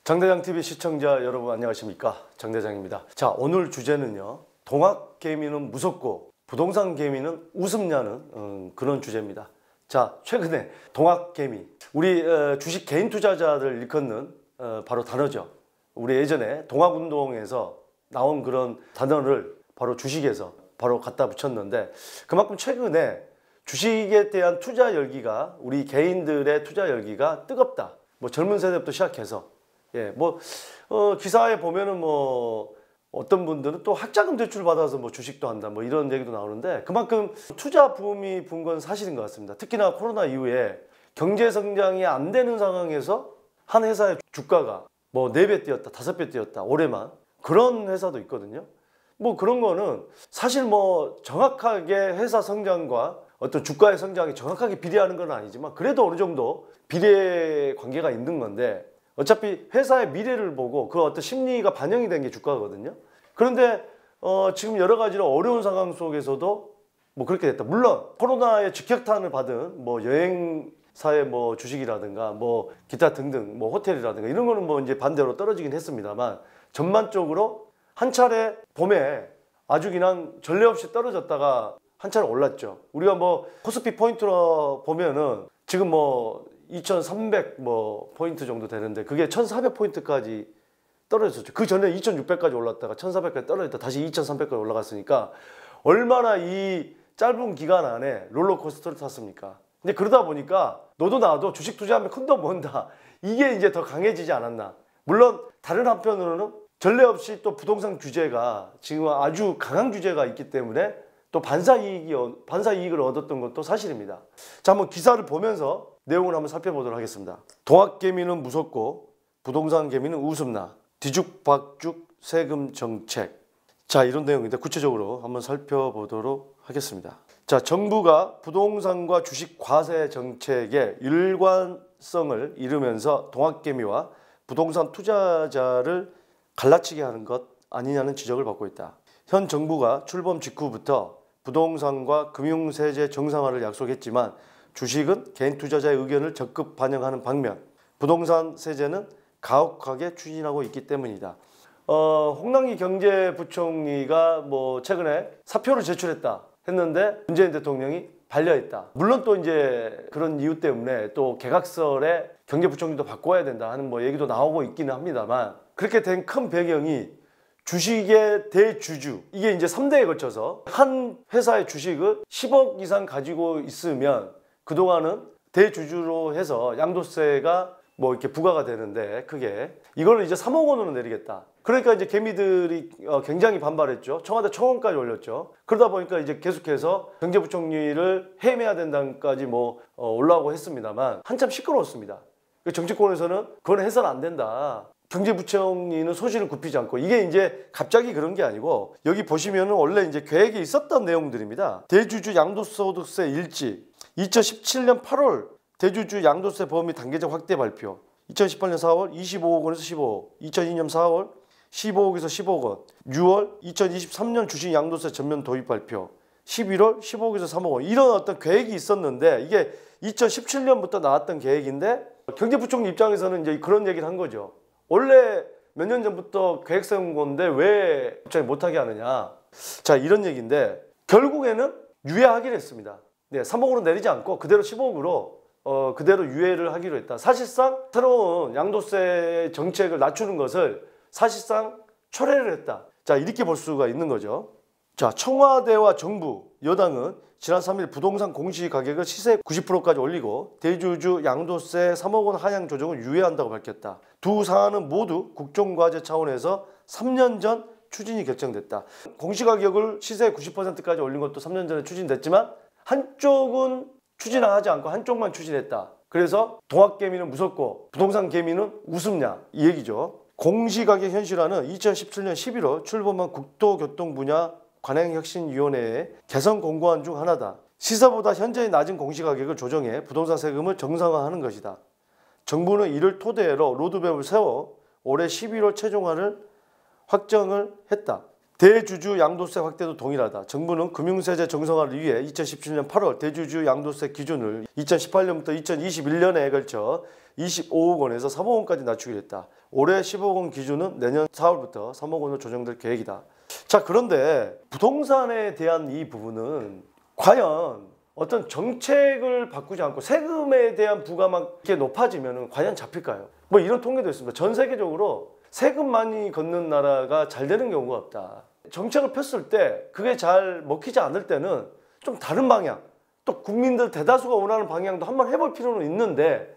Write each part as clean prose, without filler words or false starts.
장대장TV 시청자 여러분 안녕하십니까, 장대장입니다. 자, 오늘 주제는요, 동학개미는 무섭고 부동산 개미는 우습냐는 그런 주제입니다. 자, 최근에 동학개미, 우리 주식 개인 투자자들 일컫는 바로 단어죠. 우리 예전에 동학운동에서 나온 그런 단어를 바로 주식에서 바로 갖다 붙였는데, 그만큼 최근에 주식에 대한 투자 열기가, 우리 개인들의 투자 열기가 뜨겁다. 뭐 젊은 세대부터 시작해서 기사에 보면은 어떤 분들은 또 학자금 대출 받아서 주식도 한다, 이런 얘기도 나오는데, 그만큼 투자 붐이 분 건 사실인 것 같습니다. 특히나 코로나 이후에 경제 성장이 안 되는 상황에서 한 회사의 주가가 4배 뛰었다, 5배 뛰었다, 올해만. 그런 회사도 있거든요. 그런 거는 사실 정확하게 회사 성장과 어떤 주가의 성장이 정확하게 비례하는 건 아니지만, 그래도 어느 정도 비례 관계가 있는 건데, 어차피 회사의 미래를 보고 그 어떤 심리가 반영이 된 게 주가거든요. 그런데 지금 여러 가지로 어려운 상황 속에서도 그렇게 됐다. 물론 코로나의 직격탄을 받은 여행사의 주식이라든가 기타 등등 호텔이라든가 이런 거는 이제 반대로 떨어지긴 했습니다만, 전반적으로 한 차례 봄에 아주 그냥 전례 없이 떨어졌다가 한 차례 올랐죠. 우리가 코스피 포인트로 보면은 지금 2300 포인트 정도 되는데, 그게 1400포인트까지 떨어졌죠. 그 전에 2600까지 올랐다가 1400까지 떨어졌다 다시 2300까지 올라갔으니까 얼마나 이 짧은 기간 안에 롤러코스터를 탔습니까? 근데 그러다 보니까 너도 나도 주식 투자하면 큰 돈 번다, 이게 이제 더 강해지지 않았나. 물론 다른 한편으로는 전례 없이 또 부동산 규제가 지금 아주 강한 규제가 있기 때문에 또 반사이익을 얻었던 것도 사실입니다. 자, 한번 기사를 보면서 내용을 한번 살펴보도록 하겠습니다. 동학개미는 무섭고 부동산 개미는 우습나, 뒤죽박죽 세금 정책. 자, 이런 내용인데 구체적으로 한번 살펴보도록 하겠습니다. 자, 정부가 부동산과 주식 과세 정책의 일관성을 잃으면서 동학개미와 부동산 투자자를 갈라치게 하는 것 아니냐는 지적을 받고 있다. 현 정부가 출범 직후부터 부동산과 금융세제 정상화를 약속했지만, 주식은 개인 투자자의 의견을 적극 반영하는 반면 부동산 세제는 가혹하게 추진하고 있기 때문이다. 홍남기 경제부총리가 최근에 사표를 제출했다 했는데 문재인 대통령이 반려했다. 물론 또 이제 그런 이유 때문에 또 개각설에 경제부총리도 바꿔야 된다 하는 얘기도 나오고 있기는 합니다만, 그렇게 된 큰 배경이 주식의 대주주, 이게 이제 3대에 걸쳐서 한 회사의 주식을 10억 이상 가지고 있으면 그동안은 대주주로 해서 양도세가 이렇게 부과가 되는데, 크게 이거를 이제 3억 원으로 내리겠다. 그러니까 이제 개미들이 굉장히 반발했죠. 청와대 청원까지 올렸죠. 그러다 보니까 이제 계속해서 경제부총리를 해임해야 된다까지 올라오고 했습니다만, 한참 시끄러웠습니다. 정치권에서는 그건 해서는 안 된다. 경제부총리는 소신을 굽히지 않고, 이게 이제 갑자기 그런 게 아니고, 여기 보시면은 원래 이제 계획에 있었던 내용들입니다. 대주주 양도소득세 일지, 2017년 8월 대주주 양도세 범위 단계적 확대 발표, 2018년 4월 25억 원에서 15억, 2002년 4월 15억에서 15억 원, 6월 2023년 주식 양도세 전면 도입 발표, 11월 15억에서 3억 원, 이런 어떤 계획이 있었는데, 이게 2017년부터 나왔던 계획인데, 경제부총리 입장에서는 이제 그런 얘기를 한 거죠. 원래 몇 년 전부터 계획 세운 건데 왜 갑자기 못하게 하느냐. 자, 이런 얘기인데, 결국에는 유예하기로 했습니다. 3억으로 내리지 않고 그대로 15억으로 그대로 유예를 하기로 했다. 사실상 새로운 양도세 정책을 낮추는 것을 사실상 철회를 했다. 자, 이렇게 볼 수가 있는 거죠. 자, 청와대와 정부, 여당은 지난 3일 부동산 공시가격을 시세 90%까지 올리고 대주주 양도세 3억 원 하향 조정을 유예한다고 밝혔다. 두 사안은 모두 국정과제 차원에서 3년 전 추진이 결정됐다. 공시가격을 시세 90%까지 올린 것도 3년 전에 추진됐지만, 한쪽은 추진하지 않고 한쪽만 추진했다. 그래서 동학개미는 무섭고 부동산 개미는 우습냐, 이 얘기죠. 공시가격 현실화는 2017년 11월 출범한 국토교통 분야 관행혁신위원회의 개선 공고안 중 하나다. 시세보다 현재의 낮은 공시가격을 조정해 부동산 세금을 정상화하는 것이다. 정부는 이를 토대로 로드맵을 세워 올해 11월 최종안을 확정을 했다. 대주주 양도세 확대도 동일하다. 정부는 금융세제 정상화를 위해 2017년 8월 대주주 양도세 기준을 2018년부터 2021년에 걸쳐 25억 원에서 3억 원까지 낮추기로 했다. 올해 15억 원 기준은 내년 4월부터 3억 원으로 조정될 계획이다. 자, 그런데 부동산에 대한 이 부분은 과연 어떤 정책을 바꾸지 않고 세금에 대한 부가만 이렇게 높아지면 과연 잡힐까요? 뭐 이런 통계도 있습니다. 전 세계적으로 세금 많이 걷는 나라가 잘 되는 경우가 없다. 정책을 폈을 때 그게 잘 먹히지 않을 때는 좀 다른 방향, 또 국민들 대다수가 원하는 방향도 한번 해볼 필요는 있는데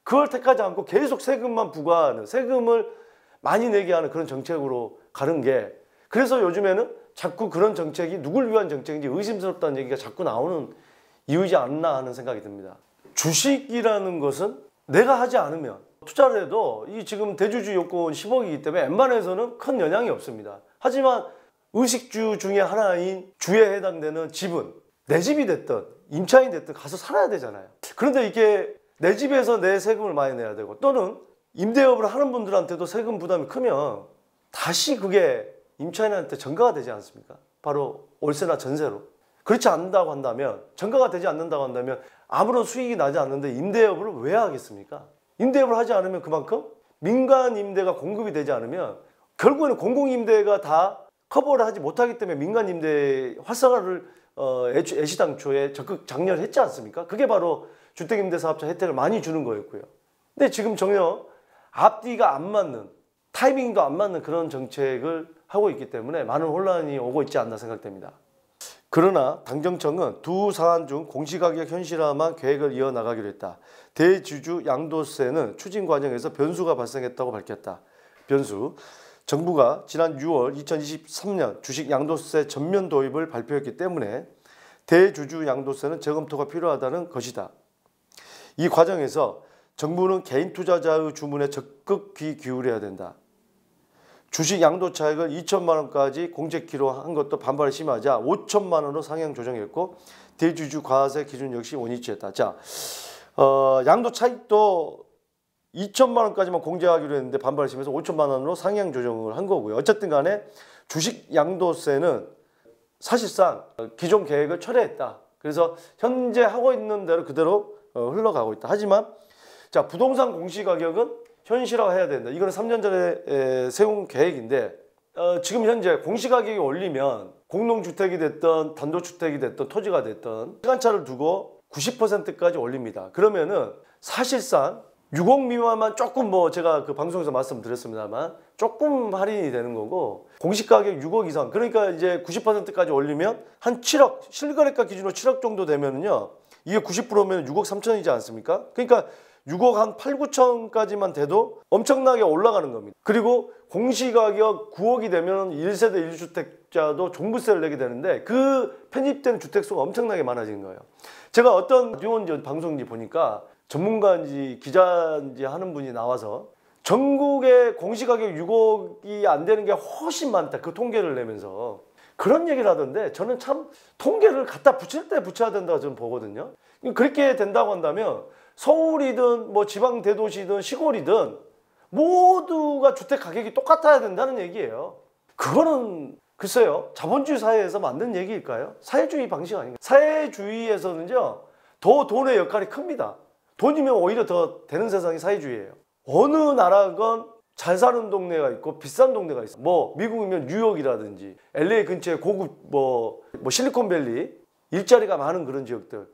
그걸 택하지 않고 계속 세금만 부과하는, 세금을 많이 내게 하는 그런 정책으로 가는 게, 그래서 요즘에는 자꾸 그런 정책이 누굴 위한 정책인지 의심스럽다는 얘기가 자꾸 나오는 이유이지 않나 하는 생각이 듭니다. 주식이라는 것은 내가 하지 않으면 투자를 해도 이 지금 대주주 요건 10억이기 때문에 웬만해서는 큰 영향이 없습니다. 하지만 의식주 중에 하나인 주에 해당되는 집은 내 집이 됐든 임차인이 됐든 가서 살아야 되잖아요. 그런데 이게 내 집에서 내 세금을 많이 내야 되고, 또는 임대업을 하는 분들한테도 세금 부담이 크면 다시 그게 임차인한테 전가가 되지 않습니까? 바로 월세나 전세로. 그렇지 않는다고 한다면, 전가가 되지 않는다고 한다면 아무런 수익이 나지 않는데 임대업을 왜 하겠습니까? 임대업을 하지 않으면 그만큼 민간 임대가 공급이 되지 않으면 결국에는 공공임대가 다 커버를 하지 못하기 때문에 민간 임대 활성화를 애시당초에 적극 장려했지 않습니까? 그게 바로 주택임대사업자 혜택을 많이 주는 거였고요. 근데 지금 전혀 앞뒤가 안 맞는, 타이밍도 안 맞는 그런 정책을 하고 있기 때문에 많은 혼란이 오고 있지 않나 생각됩니다. 그러나 당정청은 두 사안 중 공시가격 현실화만 계획을 이어나가기로 했다. 대주주 양도세는 추진 과정에서 변수가 발생했다고 밝혔다. 변수. 정부가 지난 6월 2023년 주식 양도세 전면 도입을 발표했기 때문에 대주주 양도세는 재검토가 필요하다는 것이다. 이 과정에서 정부는 개인 투자자의 주문에 적극 귀 기울여야 된다. 주식 양도 차익을 2천만 원까지 공제키로 한 것도 반발이 심하자 5천만 원으로 상향 조정했고, 대주주 과세 기준 역시 원위치했다. 자, 양도 차익도 2천만 원까지만 공제하기로 했는데 반발이 심해서 5천만 원으로 상향 조정을 한 거고요. 어쨌든 간에 주식 양도세는 사실상 기존 계획을 철회했다. 그래서 현재 하고 있는 대로 그대로 흘러가고 있다. 하지만 자, 부동산 공시가격은 현실화해야 된다. 이거는 3년 전에 세운 계획인데, 지금 현재 공시가격이 올리면 공동주택이 됐든 단독주택이 됐든 토지가 됐든 시간차를 두고 90%까지 올립니다. 그러면은 사실상 6억 미만만 조금, 뭐 제가 그 방송에서 말씀드렸습니다만 조금 할인이 되는 거고, 공시가격 6억 이상, 그러니까 이제 90%까지 올리면 한 7억, 실거래가 기준으로 7억 정도 되면은요, 이게 90%면 6억 3천이지 않습니까? 그러니까 6억 한 8, 9천까지만 돼도 엄청나게 올라가는 겁니다. 그리고 공시가격 9억이 되면 1세대 1주택자도 종부세를 내게 되는데 그 편입된 주택수가 엄청나게 많아지는 거예요. 제가 어떤 라디오인지 방송인지 보니까 전문가인지 기자인지 하는 분이 나와서 전국의 공시가격 6억이 안 되는 게 훨씬 많다, 그 통계를 내면서 그런 얘기를 하던데, 저는 참 통계를 갖다 붙일 때 붙여야 된다고 저는 보거든요. 그렇게 된다고 한다면 서울이든 뭐 지방 대도시든 시골이든 모두가 주택 가격이 똑같아야 된다는 얘기예요. 그거는 글쎄요, 자본주의 사회에서 맞는 얘기일까요? 사회주의 방식 아닌가요? 사회주의에서는요, 더 돈의 역할이 큽니다. 돈이면 오히려 더 되는 세상이 사회주의예요. 어느 나라건 잘 사는 동네가 있고 비싼 동네가 있어. 뭐 미국이면 뉴욕이라든지 LA 근처에 고급 뭐 실리콘밸리, 일자리가 많은 그런 지역들,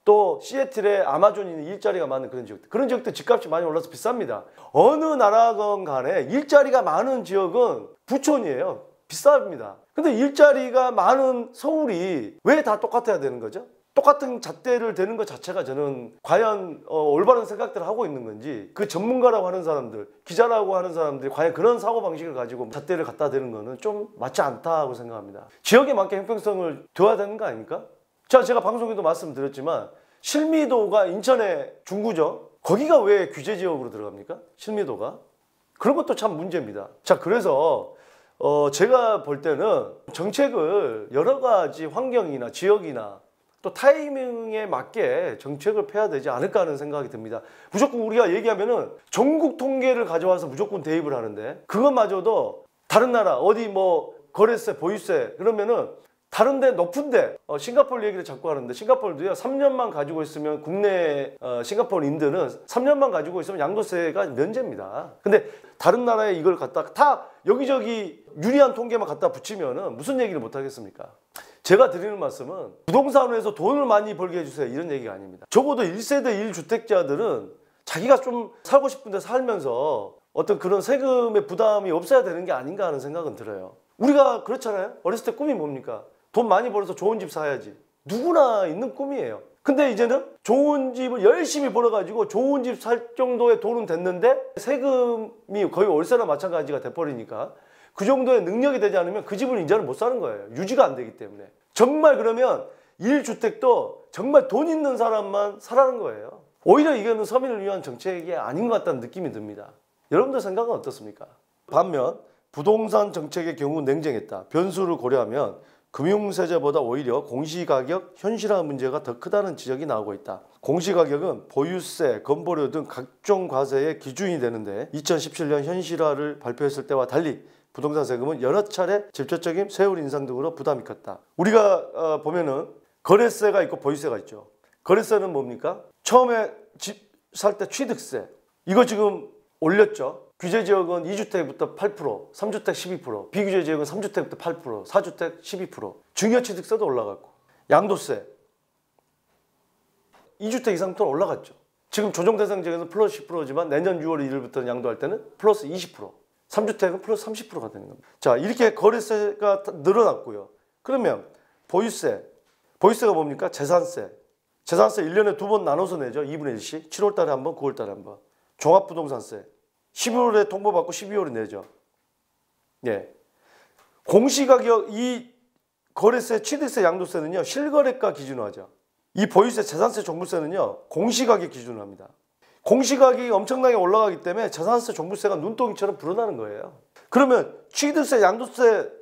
또 시애틀에 아마존이 있는 일자리가 많은 그런 지역들, 그런 지역들 집값이 많이 올라서 비쌉니다. 어느 나라건 간에 일자리가 많은 지역은 부촌이에요. 비쌉니다. 근데 일자리가 많은 서울이 왜 다 똑같아야 되는 거죠? 똑같은 잣대를 대는 것 자체가 저는 과연 올바른 생각들을 하고 있는 건지, 그 전문가라고 하는 사람들, 기자라고 하는 사람들이 과연 그런 사고방식을 가지고 잣대를 갖다 대는 거는 좀 맞지 않다고 생각합니다. 지역에 맞게 형평성을 둬야 되는 거 아닙니까? 자, 제가 방송에도 말씀드렸지만 실미도가 인천의 중구죠. 거기가 왜 규제지역으로 들어갑니까? 실미도가. 그런 것도 참 문제입니다. 자, 그래서 제가 볼 때는 정책을 여러 가지 환경이나 지역이나 또 타이밍에 맞게 정책을 펴야 되지 않을까 하는 생각이 듭니다. 무조건 우리가 얘기하면은 전국 통계를 가져와서 무조건 대입을 하는데, 그것마저도 다른 나라 어디 뭐 거래세, 보유세 그러면은 다른 데 높은데 싱가포르 얘기를 자꾸 하는데 싱가포르도요 3년만 가지고 있으면 국내 싱가포르인들은 3년만 가지고 있으면 양도세가 면제입니다. 근데 다른 나라에 이걸 갖다 다 여기저기 유리한 통계만 갖다 붙이면은 무슨 얘기를 못 하겠습니까? 제가 드리는 말씀은 부동산에서 돈을 많이 벌게 해주세요 이런 얘기가 아닙니다. 적어도 1세대 1주택자들은 자기가 좀 살고 싶은 데 살면서 어떤 그런 세금의 부담이 없어야 되는 게 아닌가 하는 생각은 들어요. 우리가 그렇잖아요. 어렸을 때 꿈이 뭡니까? 돈 많이 벌어서 좋은 집 사야지. 누구나 있는 꿈이에요. 근데 이제는 좋은 집을 열심히 벌어가지고 좋은 집 살 정도의 돈은 됐는데 세금이 거의 월세나 마찬가지가 돼버리니까 그 정도의 능력이 되지 않으면 그 집을 이제는 못 사는 거예요. 유지가 안 되기 때문에. 정말 그러면 1주택도 정말 돈 있는 사람만 사라는 거예요. 오히려 이거는 서민을 위한 정책이 아닌 것 같다는 느낌이 듭니다. 여러분들 생각은 어떻습니까? 반면 부동산 정책의 경우 냉정했다. 변수를 고려하면 금융세제보다 오히려 공시가격 현실화 문제가 더 크다는 지적이 나오고 있다. 공시가격은 보유세, 건보료 등 각종 과세의 기준이 되는데 2017년 현실화를 발표했을 때와 달리 부동산 세금은 여러 차례 직접적인 세율 인상 등으로 부담이 컸다. 우리가 보면은 거래세가 있고 보유세가 있죠. 거래세는 뭡니까? 처음에 집 살 때 취득세 이거 지금 올렸죠. 규제지역은 2주택부터 8%, 3주택 12%, 비규제지역은 3주택부터 8%, 4주택 12%, 증여취득세도 올라갔고 양도세 2주택 이상부터는 올라갔죠. 지금 조정대상 지역에서 플러스 10%지만 내년 6월 1일부터 양도할 때는 플러스 20%, 3주택은 플러스 30%가 되는 겁니다. 자, 이렇게 거래세가 늘어났고요. 그러면 보유세가 뭡니까? 재산세 1년에 2번 나눠서 내죠. 2분의 1씩 7월 달에 한 번, 9월 달에 한 번. 종합부동산세 11월에 통보받고 12월에 내죠. 예. 공시가격 이 거래세, 취득세, 양도세는요 실거래가 기준으로 하죠. 이 보유세, 재산세, 종부세는요 공시가격 기준으로 합니다. 공시가격이 엄청나게 올라가기 때문에 재산세, 종부세가 눈덩이처럼 불어나는 거예요. 그러면 취득세, 양도세,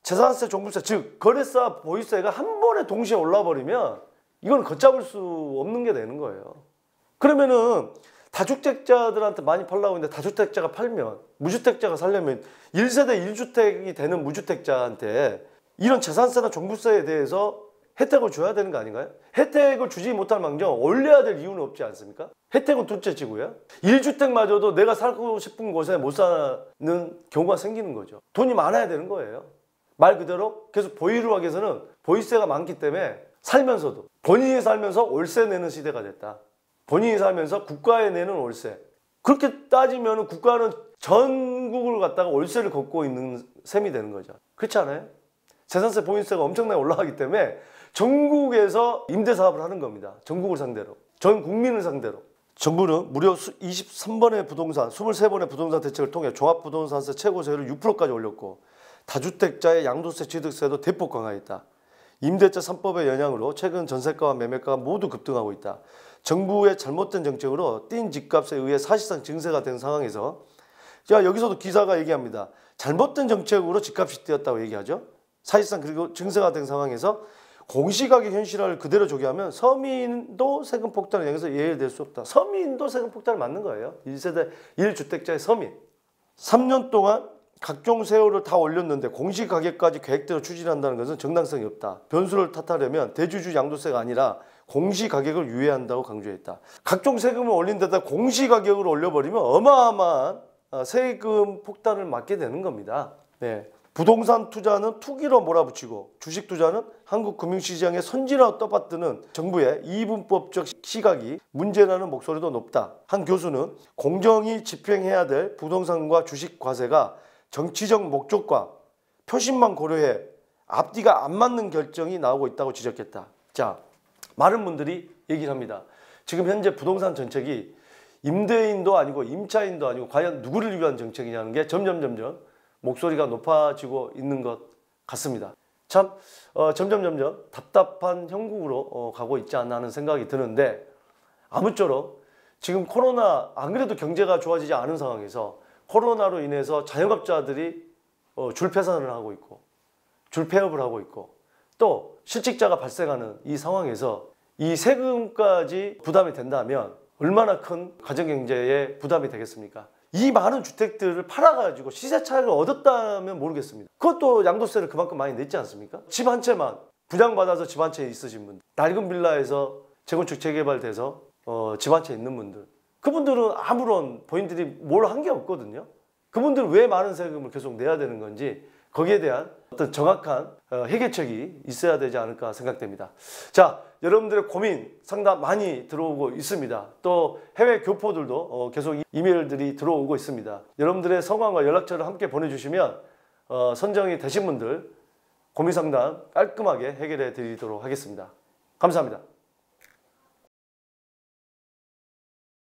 재산세, 종부세 즉 거래세와 보유세가 한 번에 동시에 올라 버리면 이건 걷잡을 수 없는 게 되는 거예요. 그러면은 다주택자들한테 많이 팔라고 했는데 다주택자가 팔면 무주택자가 살려면 1세대 1주택이 되는 무주택자한테 이런 재산세나 종부세에 대해서 혜택을 줘야 되는 거 아닌가요? 혜택을 주지 못할 망정 올려야 될 이유는 없지 않습니까? 혜택은 둘째치고요. 1주택마저도 내가 살고 싶은 곳에 못 사는 경우가 생기는 거죠. 돈이 많아야 되는 거예요. 말 그대로 계속 보유를 하기 위해서는 보유세가 많기 때문에 살면서도 본인이 살면서 월세 내는 시대가 됐다. 본인이 살면서 국가에 내는 월세. 그렇게 따지면 국가는 전국을 갖다가 월세를 걷고 있는 셈이 되는 거죠. 그렇지 않아요? 재산세, 보유세가 엄청나게 올라가기 때문에 전국에서 임대사업을 하는 겁니다. 전국을 상대로. 전 국민을 상대로. 정부는 무려 23번의 부동산, 23번의 부동산 대책을 통해 종합부동산세 최고세율을 6%까지 올렸고 다주택자의 양도세, 취득세도 대폭 강화했다. 임대차 3법의 영향으로 최근 전세가와 매매가가 모두 급등하고 있다. 정부의 잘못된 정책으로 뛴 집값에 의해 사실상 증세가 된 상황에서 자 여기서도 기사가 얘기합니다. 잘못된 정책으로 집값이 뛰었다고 얘기하죠. 사실상 그리고 증세가 된 상황에서 공시가격 현실화를 그대로 조기하면 서민도 세금 폭탄을 향해서 예외될 수 없다. 서민도 세금 폭탄을 맞는 거예요. 1세대 1주택자의 서민. 3년 동안 각종 세율을 다 올렸는데 공시가격까지 계획대로 추진한다는 것은 정당성이 없다. 변수를 탓하려면 대주주 양도세가 아니라 공시가격을 유예한다고 강조했다. 각종 세금을 올린 데다 공시가격을 올려버리면 어마어마한 세금 폭탄을 맞게 되는 겁니다. 네. 부동산 투자는 투기로 몰아붙이고 주식 투자는 한국 금융시장의 선진화로 떠받드는 정부의 이분법적 시각이 문제라는 목소리도 높다. 한 교수는 공정히 집행해야 될 부동산과 주식 과세가 정치적 목적과 표심만 고려해 앞뒤가 안 맞는 결정이 나오고 있다고 지적했다. 자, 많은 분들이 얘기를 합니다. 지금 현재 부동산 정책이 임대인도 아니고 임차인도 아니고 과연 누구를 위한 정책이냐는 게 점점 목소리가 높아지고 있는 것 같습니다. 참 점점 답답한 형국으로 가고 있지 않나 하는 생각이 드는데 아무쪼록 지금 코로나 안 그래도 경제가 좋아지지 않은 상황에서 코로나로 인해서 자영업자들이 줄폐산을 하고 있고 줄폐업을 하고 있고 또 실직자가 발생하는 이 상황에서 이 세금까지 부담이 된다면 얼마나 큰 가정경제에 부담이 되겠습니까? 이 많은 주택들을 팔아가지고 시세 차익을 얻었다면 모르겠습니다. 그것도 양도세를 그만큼 많이 냈지 않습니까? 집 한 채만 분양받아서 집 한 채 있으신 분들, 낡은 빌라에서 재건축 재개발돼서 집 한 채 있는 분들, 그분들은 아무런 본인들이 뭘 한 게 없거든요. 그분들은 왜 많은 세금을 계속 내야 되는 건지 거기에 대한 어떤 정확한 해결책이 있어야 되지 않을까 생각됩니다. 자, 여러분들의 고민 상담 많이 들어오고 있습니다. 또 해외 교포들도 계속 이메일들이 들어오고 있습니다. 여러분들의 성함과 연락처를 함께 보내주시면 선정이 되신 분들 고민 상담 깔끔하게 해결해 드리도록 하겠습니다. 감사합니다.